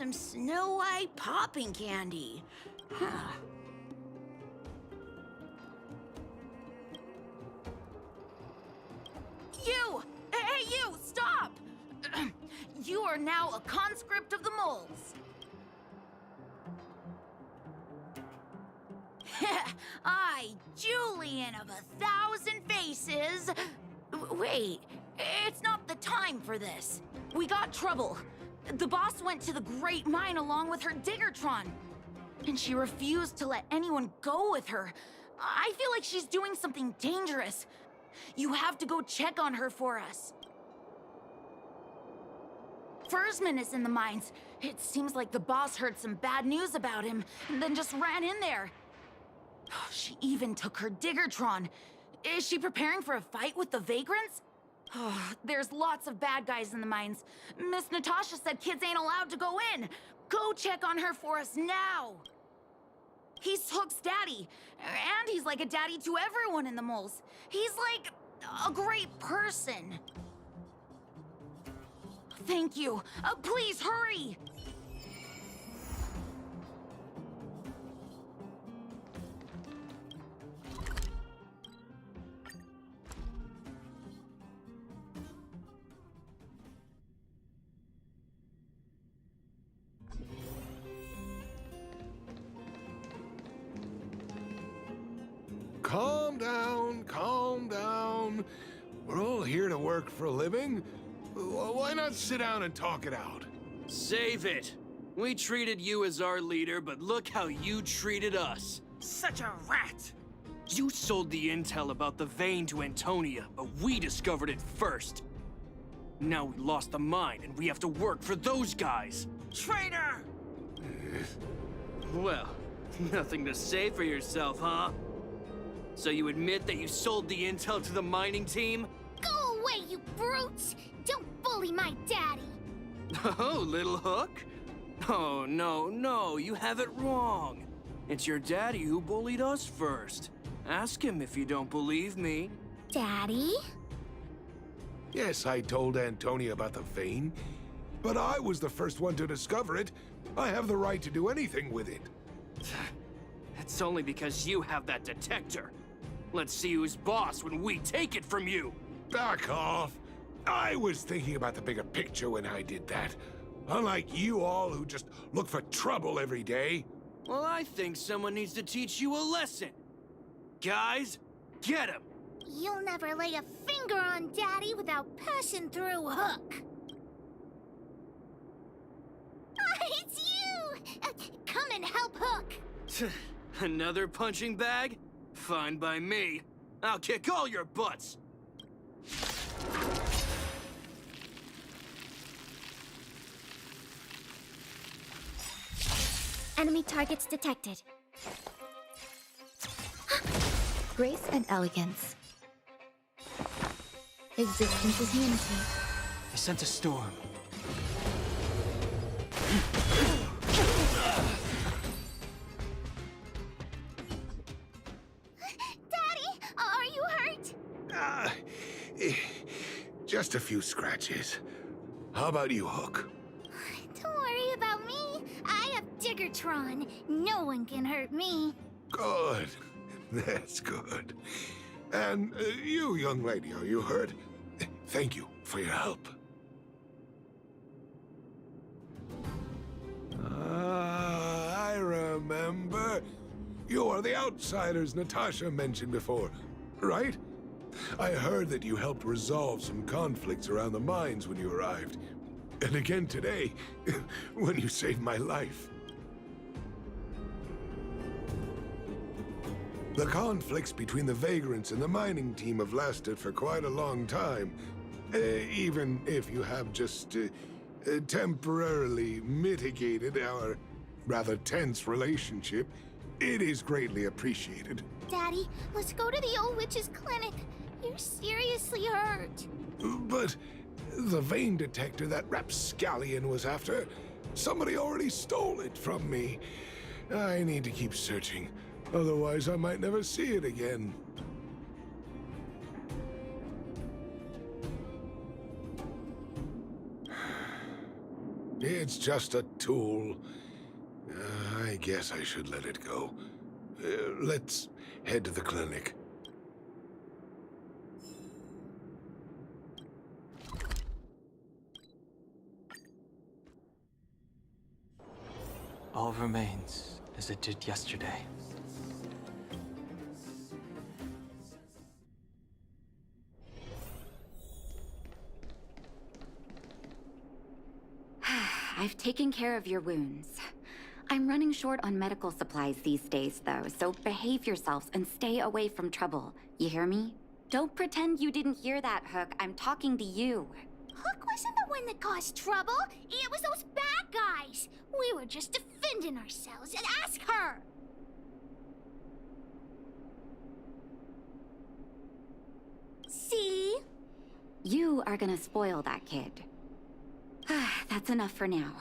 some Snow White popping candy. Huh. You! Hey, you! Stop! You are now a conscript of the moles. I, Julian of 1,000 faces. Wait, it's not the time for this. We got trouble. The boss went to the Great Mine along with her Diggertron. And she refused to let anyone go with her. I feel like she's doing something dangerous. You have to go check on her for us. Fersman is in the mines. It seems like the boss heard some bad news about him and then just ran in there. She even took her Diggertron. Is she preparing for a fight with the vagrants? There's lots of bad guys in the mines. Miss Natasha said kids ain't allowed to go in. Go check on her for us now. He's Hook's daddy, and he's like a daddy to everyone in the moles. He's like a great person. Thank you. Please hurry. Calm down, calm down. We're all here to work for a living. Why not sit down and talk it out? Save it. We treated you as our leader, but look how you treated us. Such a rat! You sold the intel about the vein to Antonia, but we discovered it first. Now we lost the mine, and we have to work for those guys. Traitor! Well, nothing to say for yourself, huh? So you admit that you sold the intel to the mining team? Go away, you brutes! Don't bully my daddy! Oh, little Hook? Oh, no, you have it wrong. It's your daddy who bullied us first. Ask him if you don't believe me. Daddy? Yes, I told Antonia about the vein, but I was the first one to discover it. I have the right to do anything with it. It's only because you have that detector. Let's see who's boss when we take it from you. Back off. I was thinking about the bigger picture when I did that. Unlike you all who just look for trouble every day. Well, I think someone needs to teach you a lesson. Guys, get him! You'll never lay a finger on Daddy without passing through Hook. It's you! Come and help Hook! Another punching bag? Fine by me. I'll kick all your butts. Enemy targets detected. Grace and elegance. Existence is unity. I sent a storm. Daddy, are you hurt? Just a few scratches. How about you, Hook? Don't worry about me. I have Diggertron. No one can hurt me. Good. That's good. And you, young lady, are you hurt? Thank you for your help. I remember. You are the outsiders Natasha mentioned before, right? I heard that you helped resolve some conflicts around the mines when you arrived. And again today, when you saved my life. The conflicts between the vagrants and the mining team have lasted for quite a long time. Even if you have just temporarily mitigated our rather tense relationship, it is greatly appreciated. Daddy, let's go to the old witch's clinic. You're seriously hurt. But the vein detector that rapscallion was after, somebody already stole it from me. I need to keep searching. Otherwise, I might never see it again. It's just a tool. I guess I should let it go. Let's head to the clinic. All remains as it did yesterday. I've taken care of your wounds. I'm running short on medical supplies these days, though, so behave yourselves and stay away from trouble. You hear me? Don't pretend you didn't hear that, Hook. I'm talking to you. Hook wasn't the one that caused trouble. It was those bad guys. We were just defending ourselves. And ask her. See? You are gonna spoil that kid. That's enough for now.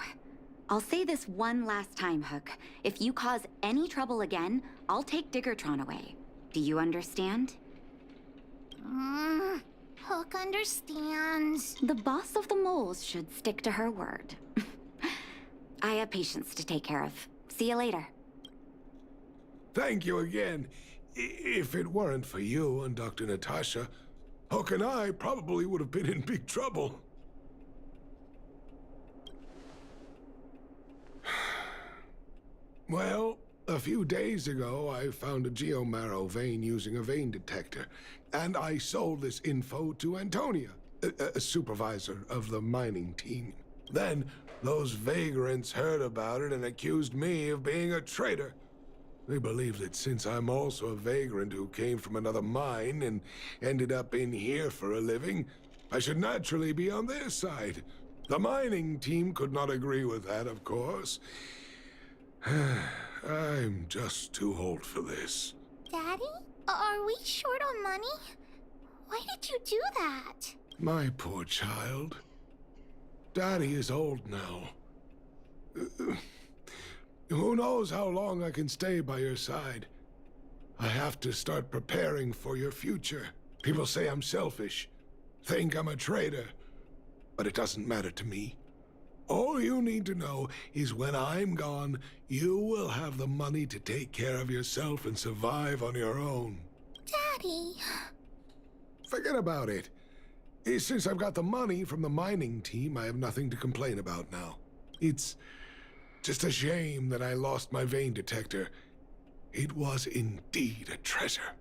I'll say this one last time, Hook. If you cause any trouble again, I'll take Diggertron away. Do you understand? Hook understands. The boss of the moles should stick to her word. I have patients to take care of. See you later. Thank you again. If it weren't for you and Dr. Natasha, Hook and I probably would have been in big trouble. Well, a few days ago, I found a geomarrow vein using a vein detector, and I sold this info to Antonia, a supervisor of the mining team. Then, those vagrants heard about it and accused me of being a traitor. They believe that since I'm also a vagrant who came from another mine and ended up in here for a living, I should naturally be on their side. The mining team could not agree with that, of course. I'm just too old for this. Daddy? Are we short on money? Why did you do that? My poor child. Daddy is old now. Who knows how long I can stay by your side? I have to start preparing for your future. People say I'm selfish, think I'm a traitor, but it doesn't matter to me. All you need to know is when I'm gone, you will have the money to take care of yourself and survive on your own. Daddy. Forget about it. Since I've got the money from the mining team, I have nothing to complain about now. It's just a shame that I lost my vein detector. It was indeed a treasure.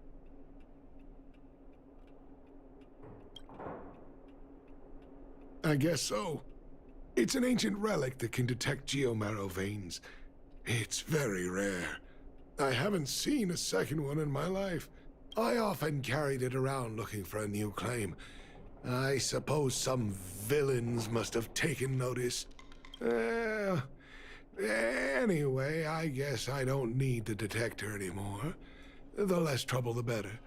I guess so. It's an ancient relic that can detect geomarrow veins. It's very rare. I haven't seen a second one in my life. I often carried it around looking for a new claim. I suppose some villains must have taken notice. Anyway, I guess I don't need the detector anymore. The less trouble, the better.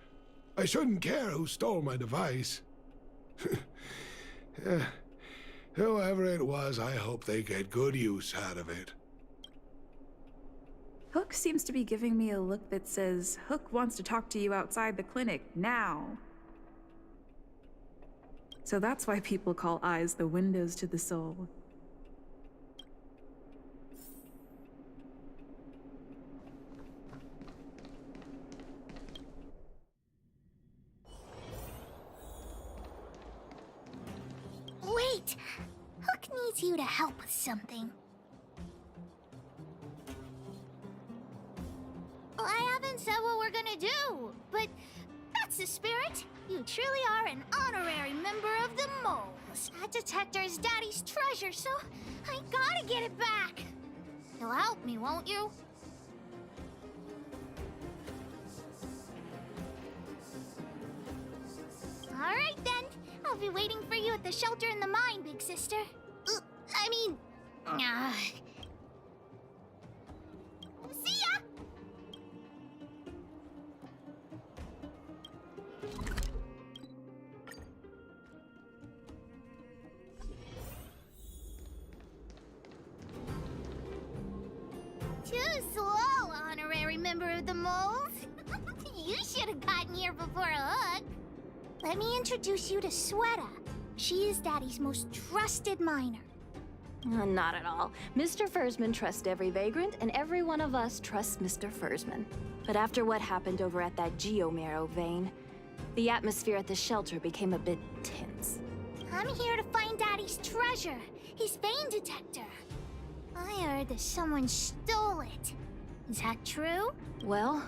I shouldn't care who stole my device. Whoever it was, I hope they get good use out of it. Hook seems to be giving me a look that says, Hook wants to talk to you outside the clinic, now. So that's why people call eyes the windows to the soul. Wait! Hook needs you to help with something. I haven't said what we're gonna do, but that's the spirit. You truly are an honorary member of the moles. That detector is Daddy's treasure, so I gotta get it back. You'll help me, won't you? All right, then. I'll be waiting for you at the shelter in the mine, big sister. See ya! Too slow, honorary member of the moles. You should have gotten here before Hook. Let me introduce you to Sweta. She is Daddy's most trusted miner. Not at all. Mr. Fersman trusts every vagrant, and every one of us trusts Mr. Fersman. But after what happened over at that geomarrow vein, the atmosphere at the shelter became a bit tense. I'm here to find Daddy's treasure, his vein detector. I heard that someone stole it. Is that true? Well,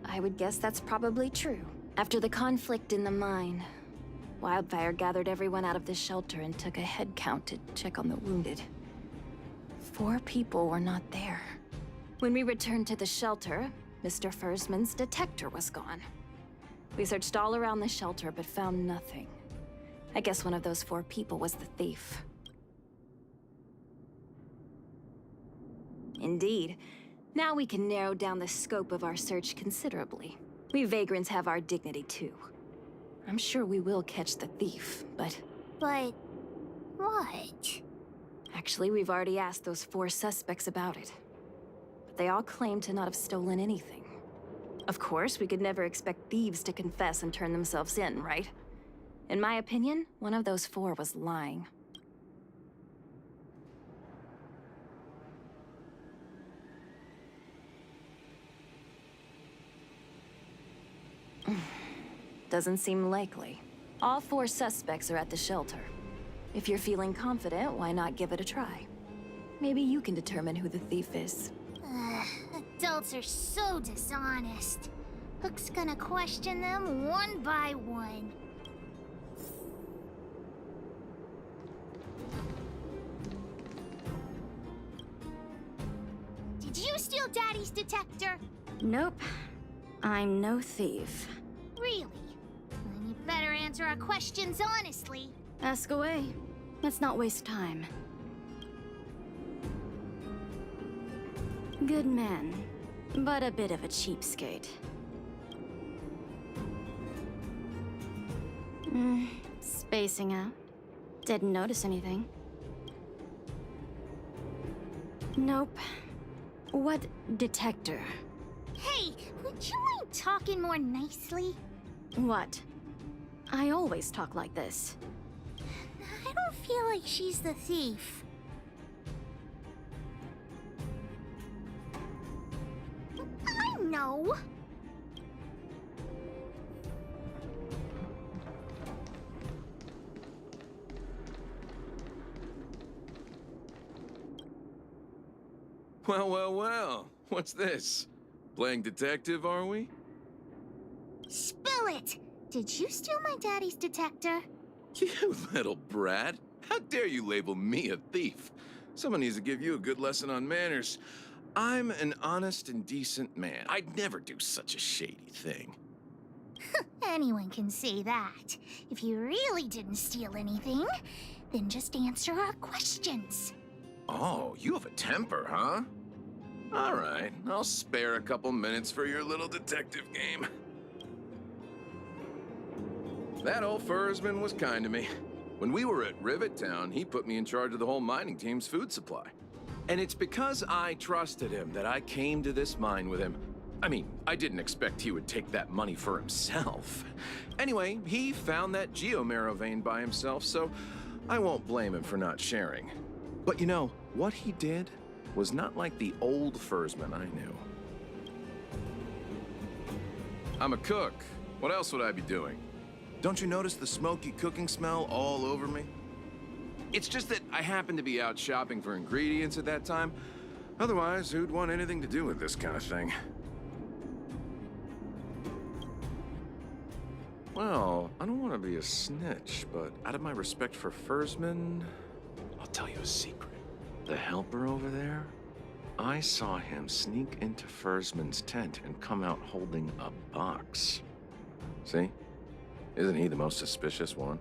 I would guess that's probably true. After the conflict in the mine, Wildfire gathered everyone out of the shelter and took a head count to check on the wounded. 4 people were not there. When we returned to the shelter, Mr. Fersman's detector was gone. We searched all around the shelter but found nothing. I guess one of those 4 people was the thief. Indeed. Now we can narrow down the scope of our search considerably. We vagrants have our dignity too. I'm sure we will catch the thief, but... But... what? Actually, we've already asked those 4 suspects about it. But they all claim to not have stolen anything. Of course, we could never expect thieves to confess and turn themselves in, right? In my opinion, one of those 4 was lying. Doesn't seem likely. All 4 suspects are at the shelter. If you're feeling confident, why not give it a try? Maybe you can determine who the thief is. Adults are so dishonest. Hook's gonna question them one by one. Did you steal Daddy's detector? Nope. I'm no thief. Really? Then you better answer our questions honestly. Ask away. Let's not waste time. Good man, but a bit of a cheapskate. Spacing out. Didn't notice anything. Nope. What detector? Hey, would you mind talking more nicely? What? I always talk like this. I don't feel like she's the thief. I know. Well, well, well. What's this? Playing detective, are we? Spill it! Did you steal my daddy's detector? You little brat. How dare you label me a thief? Someone needs to give you a good lesson on manners. I'm an honest and decent man. I'd never do such a shady thing. Anyone can say that. If you really didn't steal anything, then just answer our questions. Oh, you have a temper, huh? All right, I'll spare a couple minutes for your little detective game. That old Fersman was kind to me. When we were at Rivet Town, he put me in charge of the whole mining team's food supply. And it's because I trusted him that I came to this mine with him. I mean, I didn't expect he would take that money for himself. Anyway, he found that geomarrow vein by himself, so I won't blame him for not sharing. But you know, what he did was not like the old Fersman I knew. I'm a cook. What else would I be doing? Don't you notice the smoky cooking smell all over me? It's just that I happened to be out shopping for ingredients at that time. Otherwise, who'd want anything to do with this kind of thing? Well, I don't want to be a snitch, but out of my respect for Fersman, I'll tell you a secret. The helper over there, I saw him sneak into Fersman's tent and come out holding a box. See? Isn't he the most suspicious one?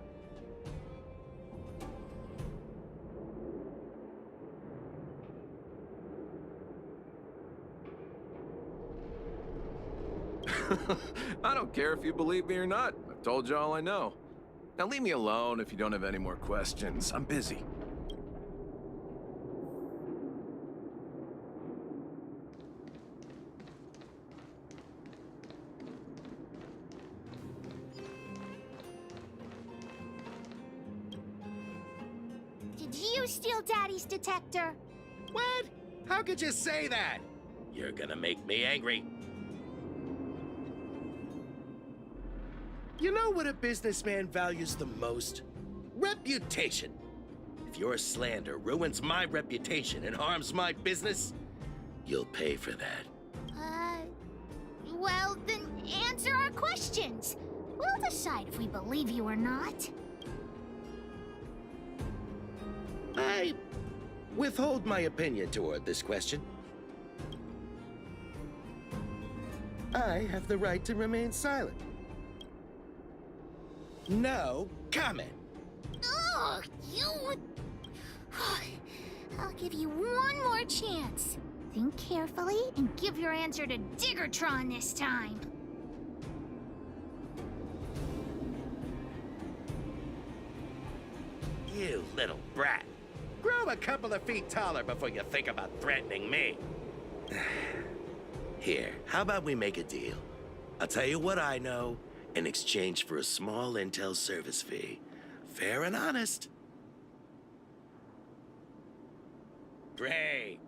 I don't care if you believe me or not. I've told you all I know. Now leave me alone if you don't have any more questions. I'm busy. Did you you steal Daddy's detector? What? How could you say that? You're gonna make me angry. You know what a businessman values the most? Reputation. If your slander ruins my reputation and harms my business, you'll pay for that. Well, then answer our questions. We'll decide if we believe you or not. I withhold my opinion toward this question. I have the right to remain silent. No comment. Ugh, you... I'll give you one more chance. Think carefully and give your answer to Diggertron this time. You little brat. Grow a couple of feet taller before you think about threatening me. Here, how about we make a deal? I'll tell you what I know in exchange for a small intel service fee. Fair and honest. Great.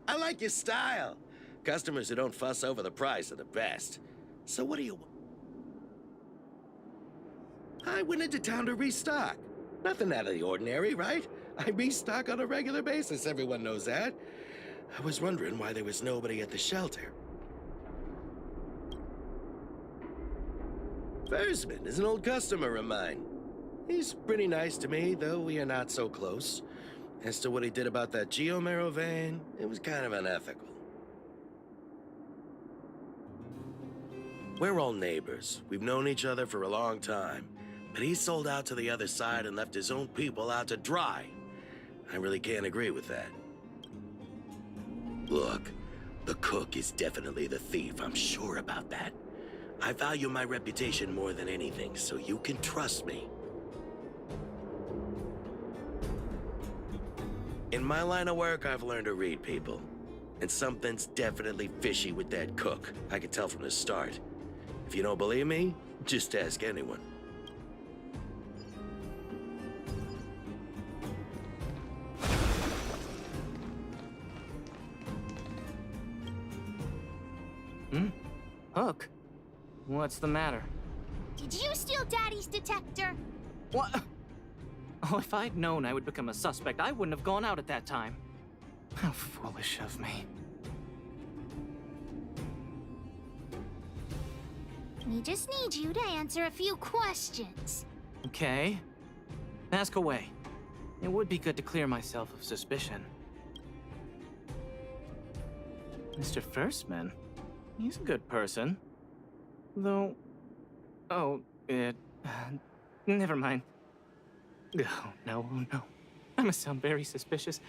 I like your style. Customers who don't fuss over the price are the best. So what do you want? I went into town to restock. Nothing out of the ordinary, right? I restock on a regular basis, everyone knows that. I was wondering why there was nobody at the shelter. Fersman is an old customer of mine. He's pretty nice to me, though we are not so close. As to what he did about that geomarrow vein, it was kind of unethical. We're all neighbors. We've known each other for a long time. But he sold out to the other side and left his own people out to dry. I really can't agree with that. Look, the cook is definitely the thief. I'm sure about that. I value my reputation more than anything, so you can trust me. In my line of work, I've learned to read people. And something's definitely fishy with that cook. I could tell from the start. If you don't believe me, just ask anyone. Hook? What's the matter? Did you steal Daddy's detector? What? Oh, if I'd known I would become a suspect, I wouldn't have gone out at that time. How foolish of me. We just need you to answer a few questions. Okay. Ask away. It would be good to clear myself of suspicion. Mr. Fersman? He's a good person. Though... Oh, never mind. Oh, no, no. I must sound very suspicious,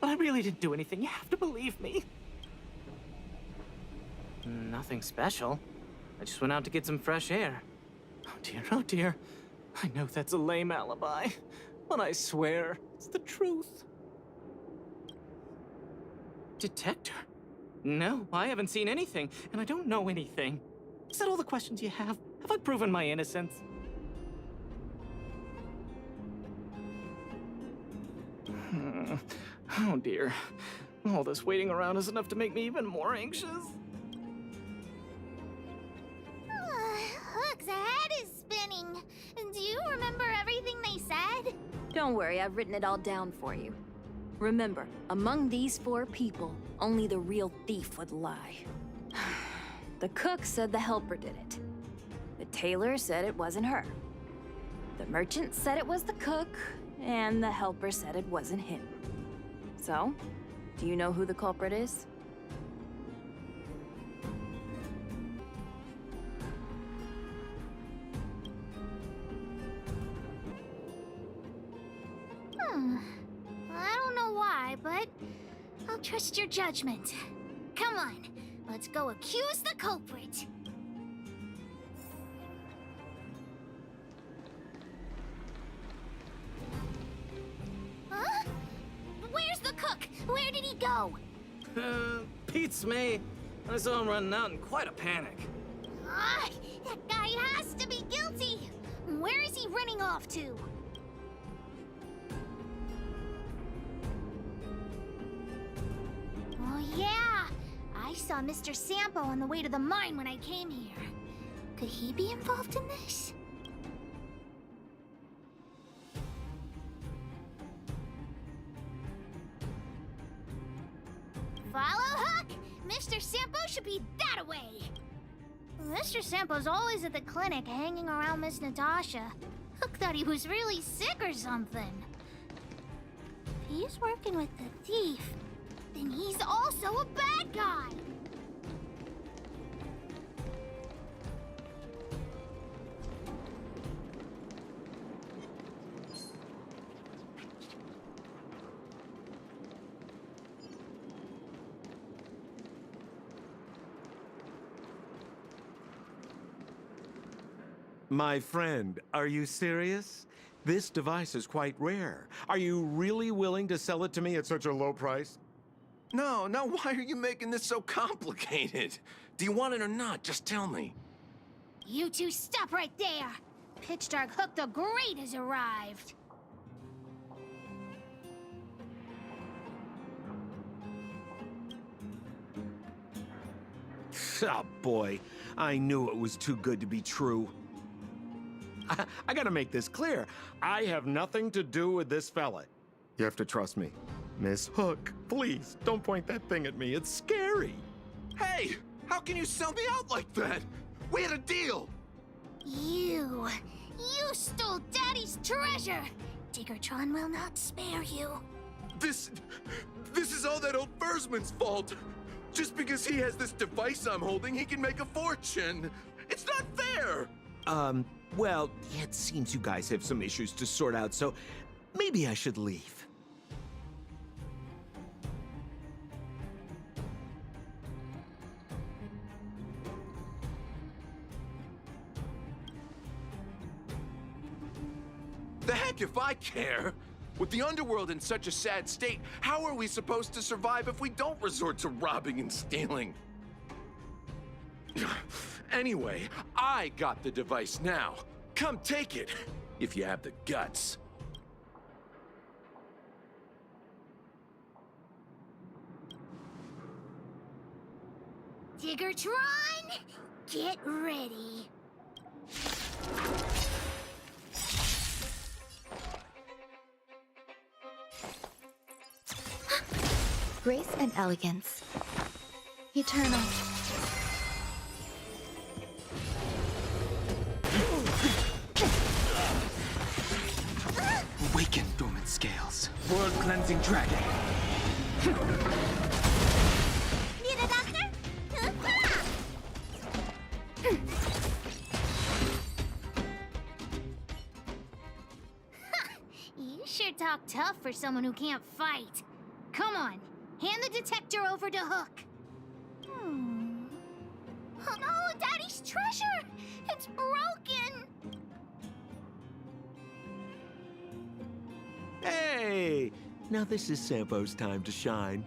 but I really didn't do anything. You have to believe me. Nothing special. I just went out to get some fresh air. Oh dear, oh dear. I know that's a lame alibi, but I swear it's the truth. Detector? No, I haven't seen anything, and I don't know anything. Is that all the questions you have? Have I proven my innocence? Oh dear. All this waiting around is enough to make me even more anxious. Hook's head is spinning. Do you remember everything they said? Don't worry, I've written it all down for you. Remember, among these 4 people, only the real thief would lie. The cook said the helper did it. The tailor said it wasn't her. The merchant said it was the cook, and the helper said it wasn't him. So, do you know who the culprit is? I don't know why, but I'll trust your judgment. Come on, let's go accuse the culprit. Huh? Where's the cook? Where did he go? Pete's me. I saw him running out in quite a panic. That guy has to be guilty. Where is he running off to? saw Mr. Sampo on the way to the mine when I came here. Could he be involved in this? Follow Hook! Mr. Sampo should be that way! Mr. Sampo's always at the clinic hanging around Miss Natasha. Hook thought he was really sick or something. If he's working with the thief, then he's also a bad guy! My friend, are you serious? This device is quite rare. Are you really willing to sell it to me at such a low price? No, why are you making this so complicated? Do you want it or not? Just tell me. You two stop right there! Pitch Dark Hook the Great has arrived! Oh boy, I knew it was too good to be true. I gotta make this clear. I have nothing to do with this fella. You have to trust me. Miss Hook, please, don't point that thing at me. It's scary. Hey! How can you sell me out like that? We had a deal! You stole Daddy's treasure! Diggertron will not spare you. This is all that old Fersman's fault! Just because he has this device I'm holding, he can make a fortune! It's not fair! Well, it seems you guys have some issues to sort out, so maybe I should leave. The heck if I care! With the underworld in such a sad state, how are we supposed to survive if we don't resort to robbing and stealing? Anyway, I got the device now. Come take it, if you have the guts. Diggertron, get ready. Grace and elegance. Eternal. Awaken, dormant scales. World-cleansing dragon. Need a doctor? You sure talk tough for someone who can't fight. Come on, hand the detector over to Hook. Oh no, Daddy's treasure! It's broken! Hey! Now this is Sampo's time to shine.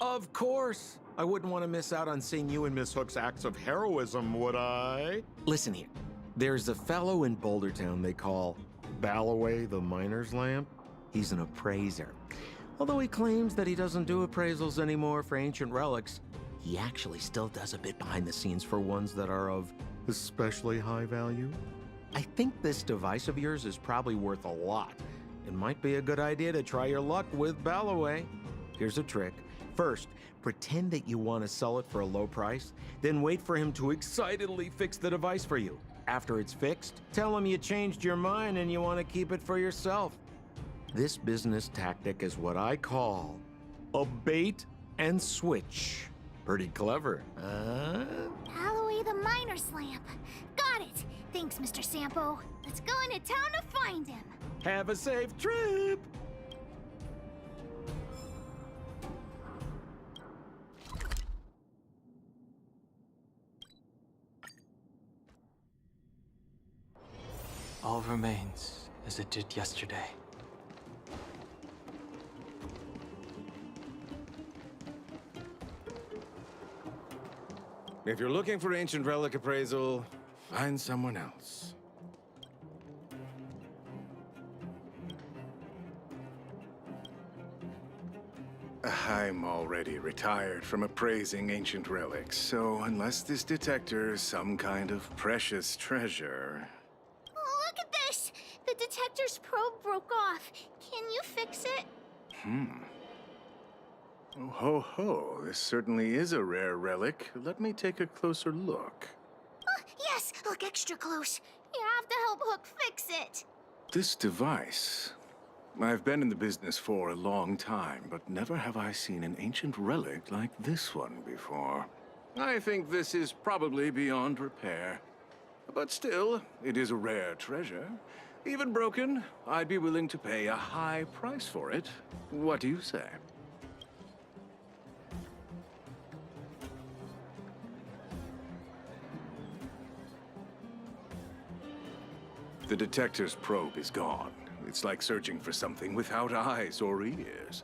Of course! I wouldn't want to miss out on seeing you and Miss Hook's acts of heroism, would I? Listen here. There's a fellow in Bouldertown they call Balloway the Miner's Lamp. He's an appraiser. Although he claims that he doesn't do appraisals anymore for ancient relics, he actually still does a bit behind the scenes for ones that are of especially high value. I think this device of yours is probably worth a lot. It might be a good idea to try your luck with Balloway. Here's a trick. First, pretend that you want to sell it for a low price, then wait for him to excitedly fix the device for you. After it's fixed, tell him you changed your mind and you want to keep it for yourself. This business tactic is what I call a bait and switch. Pretty clever, huh? Balloway the Miner's Lamp. Got it. Thanks, Mr. Sampo. Let's go into town to find him. Have a safe trip! All remains as it did yesterday. If you're looking for ancient relic appraisal, find someone else. I'm already retired from appraising ancient relics, so unless this detector is some kind of precious treasure... Oh, look at this! The detector's probe broke off. Can you fix it? Oh, ho, ho. This certainly is a rare relic. Let me take a closer look. Oh, yes! Look extra close. You have to help Hook fix it. This device... I've been in the business for a long time, but never have I seen an ancient relic like this one before. I think this is probably beyond repair. But still, it is a rare treasure. Even broken, I'd be willing to pay a high price for it. What do you say? The detector's probe is gone. It's like searching for something without eyes or ears.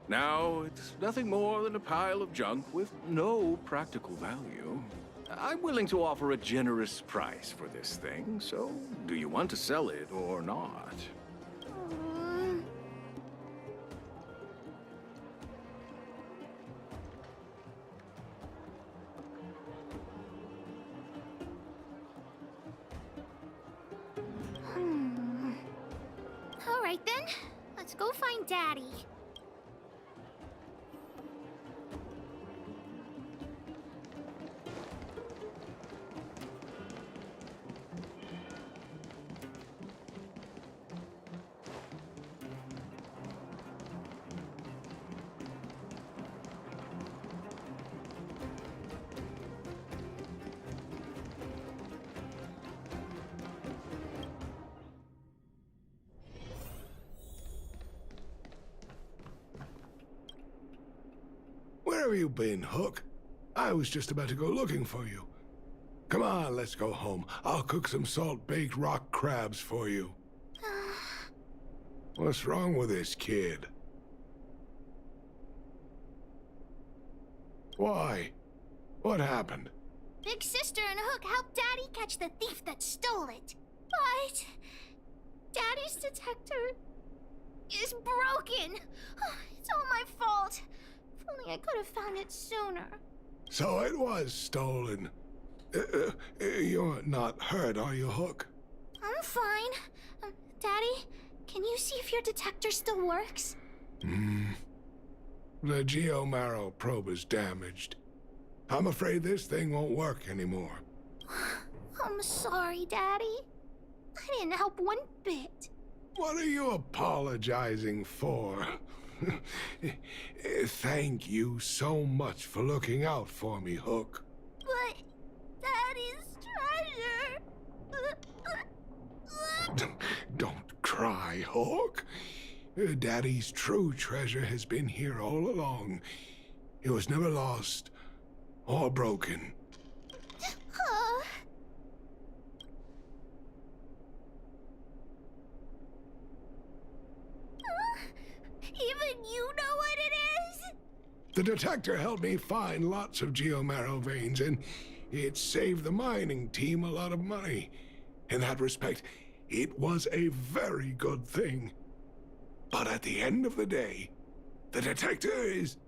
Now, it's nothing more than a pile of junk with no practical value. I'm willing to offer a generous price for this thing, so do you want to sell it or not? All right then, let's go find Daddy. Where have you been, Hook? I was just about to go looking for you. Come on, let's go home. I'll cook some salt-baked rock crabs for you. What's wrong with this kid? Why? What happened? Big Sister and Hook helped Daddy catch the thief that stole it. But Daddy's detector is broken. It's all my fault. If only I could have found it sooner. So it was stolen. You're not hurt, are you, Hook? I'm fine. Daddy, can you see if your detector still works? The geomarrow probe is damaged. I'm afraid this thing won't work anymore. I'm sorry, Daddy. I didn't help one bit. What are you apologizing for? Thank you so much for looking out for me, Hook. But Daddy's treasure... Don't cry, Hook. Daddy's true treasure has been here all along. It was never lost or broken. Even you know what it is? The detector helped me find lots of geomarrow veins, and it saved the mining team a lot of money. In that respect, it was a very good thing. But at the end of the day, the detector is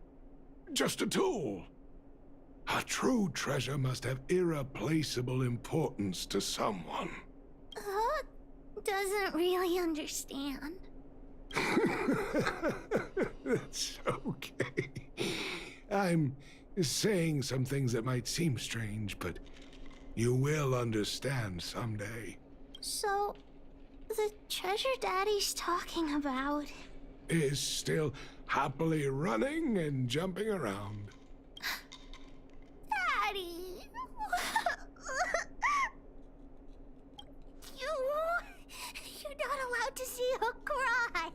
just a tool. A true treasure must have irreplaceable importance to someone. Hook doesn't really understand. That's okay. I'm saying some things that might seem strange, but you will understand someday. So, the treasure Daddy's talking about is still happily running and jumping around. Daddy! You're not allowed to see Hook cry.